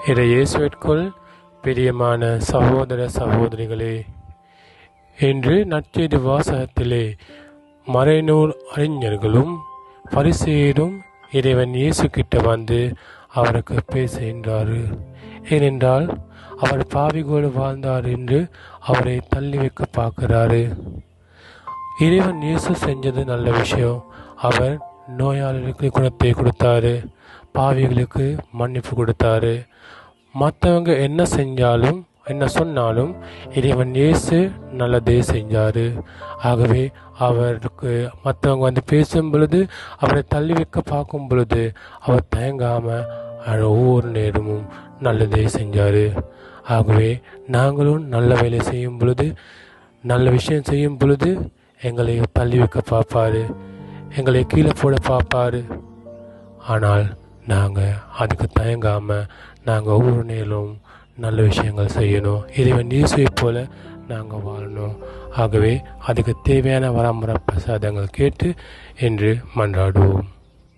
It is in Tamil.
இயேசுவிற்குள் பிரியமான சகோதர சகோதரிகளே, இன்று நற்செய்தி வாசகத்திலே மறைநூல் அறிஞர்களும் பரிசேயரும் இறைவன் இயேசு கிட்ட வந்து அவருக்கு பேசுகின்றார். ஏனென்றால் அவர் பாவிகளோடு வாழ்ந்தார் என்று அவரை தள்ளி வைக்க பார்க்கிறாரு. இறைவன் இயேசு செஞ்சது நல்ல விஷயம். அவர் நோயாளர்களுக்கு குணத்தை கொடுத்தாரு, பாவிகளுக்கு மன்னிப்பு கொடுத்தாரு. மற்றவங்க என்ன செஞ்சாலும் என்ன சொன்னாலும் இறைவன் இயேசு நல்லதே செஞ்சார். ஆகவே அவருக்கு மற்றவங்க வந்து பேசும் பொழுது, அவரை தள்ளி வைக்க பார்க்கும் பொழுது அவர் தயங்காமல் ஒவ்வொரு நேரமும் நல்லதே செஞ்சார். ஆகவே நாங்களும் நல்ல வேலை செய்யும் பொழுது, நல்ல விஷயம் செய்யும் பொழுது எங்களை தள்ளி வைக்க பார்ப்பாரு, எங்களை கீழே போட பார்ப்பாரு. ஆனால் நாங்கள் அதுக்கு தயங்காமல் நாங்கள் ஒவ்வொரு நேரமும் நல்ல விஷயங்கள் செய்யணும். இறைவன் இயேசுவை போல நாங்கள் வாழணும். ஆகவே அதுக்கு தேவையான வரமுறை பிரசாதங்கள் கேட்டு என்று மன்றாடுவோம்.